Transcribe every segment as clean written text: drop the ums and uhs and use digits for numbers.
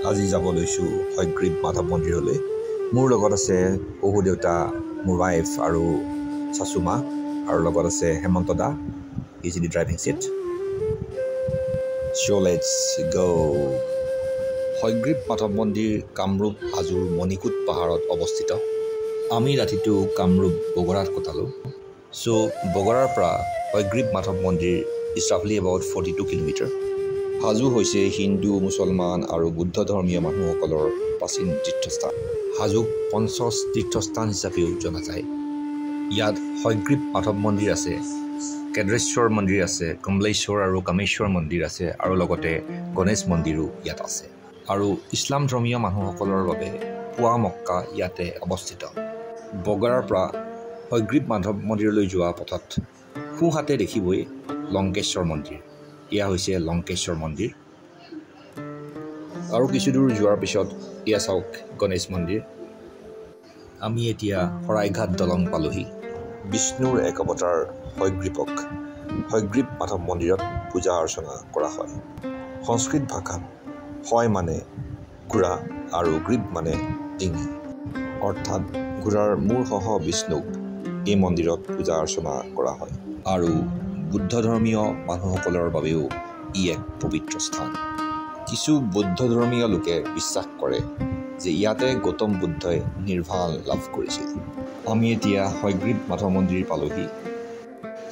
আজি যাব লৈছোঁ হয়গ্ৰীৱ মাধৱ মন্দিৰলৈ। মোৰ লগত আছে শহু দেউতা, মোৰ ৱাইফ আৰু চাচুমা, আৰু লগত আছে হেমন্ত দা, is in the driving seat. So' let's go'. Hayagriva Madhav মন্দিৰ কামৰূপ হাজোৰ মণিকোট পাহাৰত অৱস্থিত। আমি ৰাতিটো কামৰূপ বগৰাত কটালোঁ। চ' বগৰাৰ পৰা হয়গ্ৰীৱ মাধৱ মন্দিৰ ইজ ৰাফলি এবাউট 42 কিলোমিটাৰ। হাজো হৈছে হিন্দু, মুছলমান আৰু বুদ্ধ ধৰ্মীয় মানুহসকলৰ প্ৰাচীন তীৰ্থস্থান। হাজোক পঞ্চশ তীৰ্থস্থান হিচাপেও জনা যায়। ইয়াত হয়গ্ৰীৱ মাধৱ মন্দিৰ আছে, কেদ্ৰেশ্বৰ মন্দিৰ আছে, কমলেশ্বৰ আৰু কামেশ্বৰ মন্দিৰ আছে, আৰু লগতে গণেশ মন্দিৰো ইয়াত আছে। আৰু ইছলাম ধৰ্মীয় মানুহসকলৰ বাবে পুৱা মক্কা ইয়াতে অৱস্থিত। বগৰাৰ পৰা হয়গ্ৰীৱ মাধৱ মন্দিৰলৈ যোৱা পথত সোঁহাতে দেখিবই লংকেশ্বৰ মন্দিৰ। এয়া হৈছে লংকেশ্বৰ মন্দিৰ। আৰু কিছু দূৰ যোৱাৰ পিছত এয়া চাওক গণেশ মন্দিৰ। আমি এতিয়া শৰাইঘাট দলং পালোহি। বিষ্ণুৰ এক অৱতাৰ হয়গ্ৰীৱক হয়গ্ৰীৱ মাধৱ মন্দিৰত পূজা অৰ্চনা কৰা হয়। সংস্কৃত ভাষাত হয় মানে ঘোঁৰা আৰু গ্ৰীৱ মানে ডিঙি, অৰ্থাৎ ঘোঁৰাৰ মূৰসহ বিষ্ণুক এই মন্দিৰত পূজা অৰ্চনা কৰা হয়। আৰু বুদ্ধ ধৰ্মীয় মানুহসকলৰ বাবেও ই এক পবিত্ৰ স্থান। কিছু বৌদ্ধ ধৰ্মীয় লোকে বিশ্বাস কৰে যে ইয়াতে গৌতম বুদ্ধই নিৰ্বাণ লাভ কৰিছিল। আমি এতিয়া হয়গ্ৰীৱ মাধৱ মন্দিৰ পালোহি।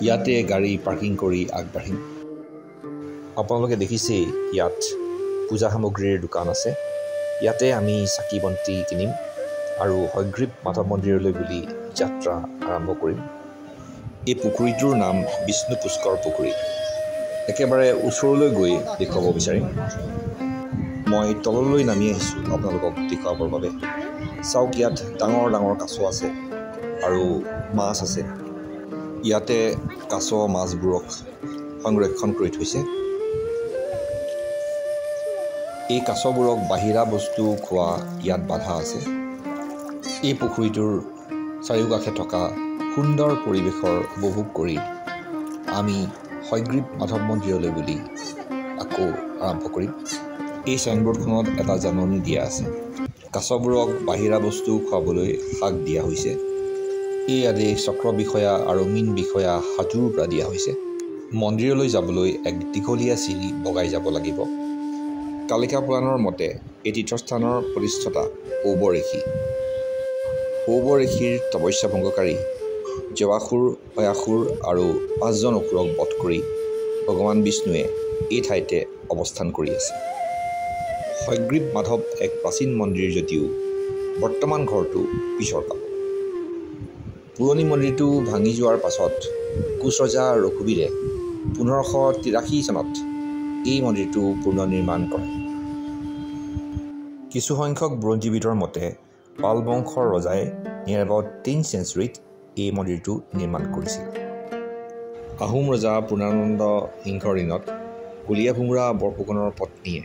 ইয়াতে গাড়ী পাৰ্কিং কৰি আগবাঢ়িম। আপোনালোকে দেখিছেই ইয়াত পূজা সামগ্ৰীৰ দোকান আছে। ইয়াতে আমি চাকি বন্তি কিনিম আৰু হয়গ্ৰীৱ মাধৱ মন্দিৰলৈ বুলি যাত্ৰা আৰম্ভ কৰিম। এই পুখুৰীটোৰ নাম বিষ্ণু পুষ্কৰ পুখুৰী। একেবাৰে ওচৰলৈ গৈ দেখুৱাব বিচাৰিম। মই তললৈ নামি আহিছোঁ আপোনালোকক দেখুৱাবৰ বাবে। চাওক ইয়াত ডাঙৰ ডাঙৰ কাছ আছে আৰু মাছ আছে। ইয়াতে কাছ মাছবোৰক সংৰক্ষণ কৰি থৈছে। এই কাছবোৰক বাহিৰা বস্তু খোৱা ইয়াত বাধা আছে। এই পুখুৰীটোৰ চাৰিওকাষে থকা সুন্দৰ পৰিৱেশৰ উপভোগ কৰি আমি হয়গ্ৰীৱ মাধৱ মন্দিৰলৈ বুলি আকৌ আৰম্ভ কৰিম। এই চাইনবোৰ্ডখনত এটা জাননী দিয়া আছে। কাছবোৰক বাহিৰা বস্তু খুৱাবলৈ শাক দিয়া হৈছে। এই আদেশ চক্ৰ বিষয়া আৰু মীন বিষয়া হাজোৰ পৰা দিয়া হৈছে। মন্দিৰলৈ যাবলৈ এক দীঘলীয়া চিৰি বগাই যাব লাগিব। কালিকা পুৰাণৰ মতে এই তীৰ্থস্থানৰ প্ৰতিষ্ঠাতা ঔৱ ঋষি। ঔৱ ঋষিৰ তপস্যা ভংগকাৰী জৱাসুৰ, অয়াসুৰ আৰু 5জন অসুৰক বধ কৰি ভগৱান বিষ্ণুৱে এই ঠাইতে অৱস্থান কৰি আছে। হয়গ্ৰীৱ মাধৱ এক প্ৰাচীন মন্দিৰ যদিও বৰ্তমান ঘৰটো পিছৰ কাল। পুৰণি মন্দিৰটো ভাঙি যোৱাৰ পাছত কোচ ৰজা ৰঘুবীৰে 1583 চনত এই মন্দিৰটো পুনৰ নিৰ্মাণ কৰে। কিছুসংখ্যক বুৰঞ্জীবিদৰ মতে পাল বংশৰ ৰজাই নিয়াৰ এবাউট 10th চেঞ্চুৰীত এই মন্দিৰটো নিৰ্মাণ কৰিছিল। আহোম ৰজা পূৰ্ণানন্দ সিংহৰ দিনত কলীয়া ভোমোৰা বৰফুকনৰ পত্নীয়ে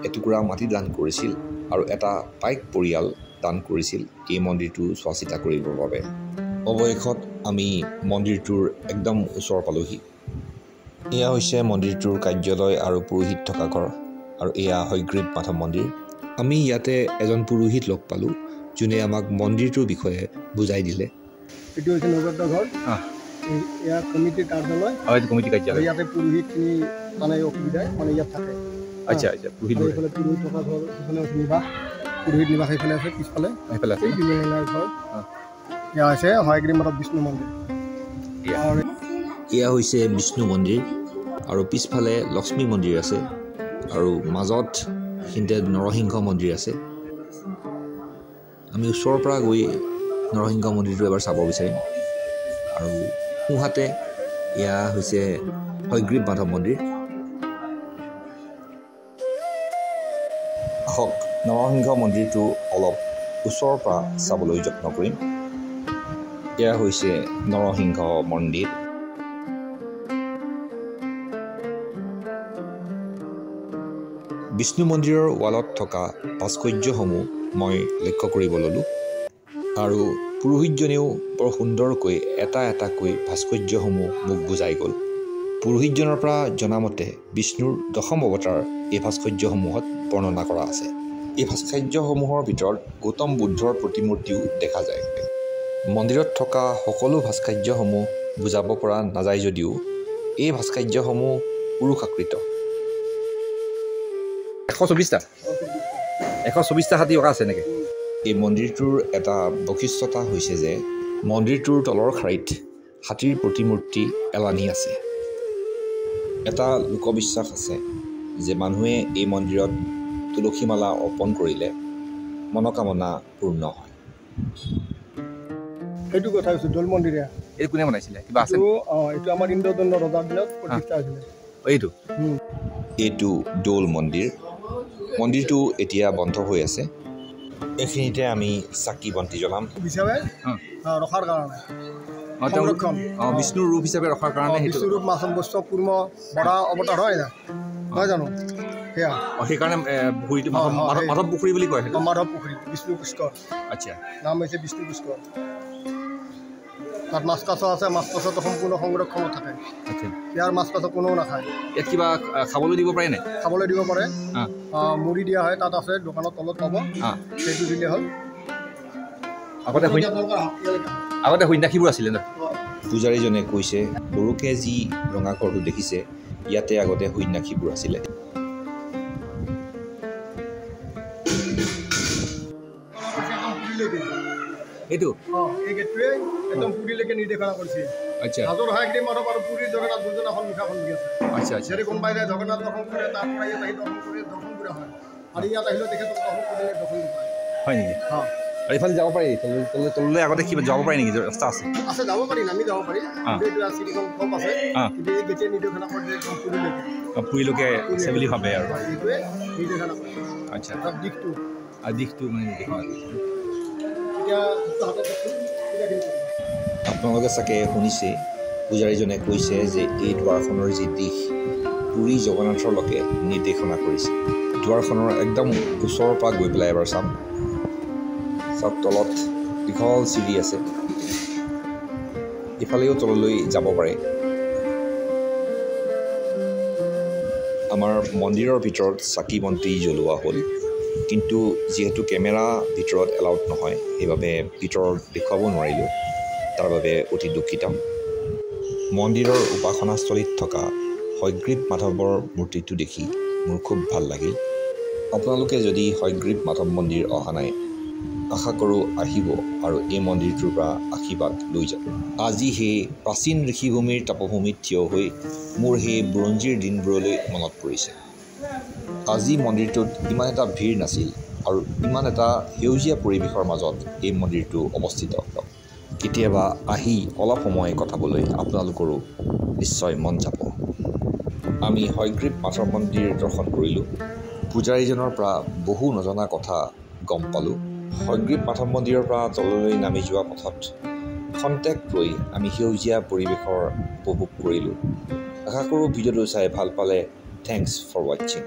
এটুকুৰা মাটি দান কৰিছিল আৰু এটা পাইক পৰিয়াল দান কৰিছিল এই মন্দিৰটো চোৱা চিতা কৰিবৰ বাবে। অৱশেষত আমি মন্দিৰটোৰ একদম ওচৰ পালোহি। এয়া হৈছে মন্দিৰটোৰ কাৰ্যালয় আৰু পুৰোহিত থকা ঘৰ, আৰু এয়া হয়গ্ৰীৱ মাধৱ মন্দিৰ। আমি ইয়াতে এজন পুৰোহিত লগ পালোঁ, যোনে আমাক মন্দিৰটোৰ বিষয়ে বুজাই দিলে। এইটো হৈছে নৈবেদ্য ঘৰ। এয়া কমিটিৰ কাৰ্যালয়। কমিটি কাৰ্যালয়। ইয়াতে পুৰোহিতখিনি মানে অসুবিধাই মানে ইয়াত থাকে। আচ্ছা আচ্ছা। এইফালে পুৰোহিত থকা ঘৰ, সেইফালে আছে নিবাস, পুৰোহিত নিবাস এইফালে আছে, পিছফালে এইফালে আছে এই বিজয়নাৰ ঘৰ। এয়া হৈছে হয়গ্ৰীৱ মাধৱ বিষ্ণু মন্দিৰ। এয়া হৈছে বিষ্ণু মন্দিৰ, আৰু পিছফালে লক্ষ্মী মন্দিৰ আছে, আৰু মাজত সেইখিনিতে নৰসিংহ মন্দিৰ আছে। আমি ওচৰৰ পৰা গৈ নৰসিংহ মন্দিৰটো এবাৰ চাব বিচাৰিম। আৰু সোঁহাতে এয়া হৈছে হয়গ্ৰীৱ মাধৱ মন্দিৰ। আহক নৰসিংহ মন্দিৰটো অলপ ওচৰৰ পৰা চাবলৈ যত্ন কৰিম। এয়া হৈছে নৰসিংহ মন্দিৰ। বিষ্ণু মন্দিৰৰ ৱালত থকা ভাস্কৰ্যসমূহ মই লক্ষ্য কৰিব ল'লোঁ, আৰু পুৰোহিতজনেও বৰ সুন্দৰকৈ এটা এটাকৈ ভাস্কৰ্যসমূহ মোক বুজাই গ'ল। পুৰোহিতজনৰ পৰা জনামতে বিষ্ণুৰ 10ম অৱতাৰ এই ভাস্কৰ্যসমূহত বৰ্ণনা কৰা আছে। এই ভাস্কৰ্যসমূহৰ ভিতৰত গৌতম বুদ্ধৰ প্ৰতিমূৰ্তিও দেখা যায়। মন্দিৰত থকা সকলো ভাস্কৰ্যসমূহ বুজাব পৰা নাযায় যদিও এই ভাস্কৰ্যসমূহ পুৰুষাকৃত। 124টা হাতী অঁকা আছে নেকি? এই মন্দিৰটোৰ এটা বৈশিষ্ট্যতা হৈছে যে মন্দিৰটোৰ তলৰ শাৰীত হাতীৰ প্ৰতিমূৰ্তি এলানি আছে। এটা লোকবিশ্বাস আছে যে মানুহে এই মন্দিৰত তুলসী মালা অৰ্পণ কৰিলে মনোকামনা পূৰ্ণ হয়। সেইটো কথা হৈছে দৌল মন্দিৰে। এই কোনে বনাইছিলে? কিবা আছে? এইটো আমাৰ ইন্দ্ৰদণ্ড ৰজাৰ দিনত প্ৰতিষ্ঠা হৈছিলে। এইটো দৌল মন্দিৰ। মন্দিৰটো এতিয়া বন্ধ হৈ আছে। এইখিনিতে আমি চাকি বন্তি জ্বলাম হিচাপে ৰখাৰ কাৰণে বিষ্ণুৰ ৰূপ হিচাপে ৰখাৰ কাৰণে বিষ্ণুৰ ৰূপ বৈষ্ণৱ কুৰ্ম বৰা অৱতাৰ হয় না, নহয় জানো? সেয়া সেইকাৰণে পুখুৰীটো মাধৱ পুখুৰী বুলি কয়। মাধৱ পুখুৰী বিষ্ণু পুষ্কৰ। আচ্ছা, নাম হৈছে বিষ্ণু পুষ্কৰ। তাত মাছ কাছ আছে। মাছ কাছটো সম্পূৰ্ণ সংৰক্ষণত থাকে। ইয়াৰ মাছ কাছ কোনেও নাখায়। ইয়াত কিবা খাবলৈ দিব পাৰে নাই? খাবলৈ দিব পাৰে। মুড়ি দিয়া হয়, তাত আছে, দোকানত তলত পাব। সেইটো দিলে হ'ল। আগতে সন্যাসীবোৰ আছিলে ন? পূজাৰীজনে কৈছে সৰুকে যি ৰঙা ঘৰটো দেখিছে ইয়াতে আগতে সন্যাসীবোৰ আছিলে। এইটো এই গেটটোৱে একদম পুৰীলৈকে নিৰ্দেশনা কৰিছিল। আচ্ছা, হাজোৰ হাইগ্ৰীৱ মাধৱ আৰু পুৰীৰ জগন্নাথ দুজন এখন মুখাখন দি আছে। আচ্ছা আচ্ছা। যদি কোনোবাই যায় জগন্নাথ দৰ্শন কৰে, তাৰ পৰা ইয়াত আহি দৰ্শন কৰা হয়। আৰু ইয়াত আহিলেও তেখেতক দৰ্শন কৰিলে দৰ্শন নাপায়। হয় নেকি? আৰু এইফালে যাব পাৰি? তললৈ আগতে কিবা যাব পাৰি নেকি? ৰাস্তা আছে? আছে, যাব পাৰি, নামি যাব পাৰি। চিটিখন কম আছে, কিন্তু এই গেটে নিৰ্দেশনা কৰিলে পুৰীলৈকে আছে বুলি ভাবে আৰু। এইটোৱে নিৰ্দেশনা কৰে। আচ্ছা, তাত দিশটো আৰু দিশটো মানে নিৰ্দেশনা কৰিছে। আপোনালোকে চাগে শুনিছে পূজাৰীজনে কৈছে যে এই দুৱাৰখনৰ যি দিশ পুৰী জগন্নাথৰলৈকে নিৰ্দেশনা কৰিছে। দুৱাৰখনৰ একদম ওচৰৰ পৰা গৈ পেলাই এবাৰ চাম। চাওক, তলত দীঘল চিৰি আছে। ইফালেও তললৈ যাব পাৰে। আমাৰ মন্দিৰৰ ভিতৰত চাকি বন্তি জ্বলোৱা হ'ল, কিন্তু যিহেতু কেমেৰা ভিতৰত এলাউড নহয় সেইবাবে ভিতৰত দেখুৱাব নোৱাৰিলোঁ। তাৰ বাবে অতি দুখিত। মন্দিৰৰ উপাসনাস্থলীত থকা হয়গ্ৰীৱ মাধৱৰ মূৰ্তিটো দেখি মোৰ খুব ভাল লাগিল। আপোনালোকে যদি হয়গ্ৰীৱ মাধৱ মন্দিৰ অহা নাই, আশা কৰোঁ আহিব আৰু এই মন্দিৰটোৰ পৰা আশীৰ্বাদ লৈ যাব। আজি সেই প্ৰাচীন ঋষিভূমিৰ তপভূমিত থিয় হৈ মোৰ সেই বুৰঞ্জীৰ দিনবোৰলৈ মনত পৰিছে। আজি মন্দিৰটোত ইমান এটা ভিৰ নাছিল আৰু ইমান এটা সেউজীয়া পৰিৱেশৰ মাজত এই মন্দিৰটো অৱস্থিত। কেতিয়াবা আহি অলপ সময় কটাবলৈ আপোনালোকৰো নিশ্চয় মন যাব। আমি হয়গ্ৰীৱ মাধৱ মন্দিৰ দৰ্শন কৰিলোঁ। পূজাৰীজনৰ পৰা বহু নজনা কথা গম পালোঁ। হয়গ্ৰীৱ মাধৱ মন্দিৰৰ পৰা তললৈ নামি যোৱা পথত খন্তেক ৰৈ আমি সেউজীয়া পৰিৱেশৰ উপভোগ কৰিলোঁ। আশা কৰোঁ ভিডিঅ'টো চাই ভাল পালে। থেংকছ ফৰ ৱাচিং।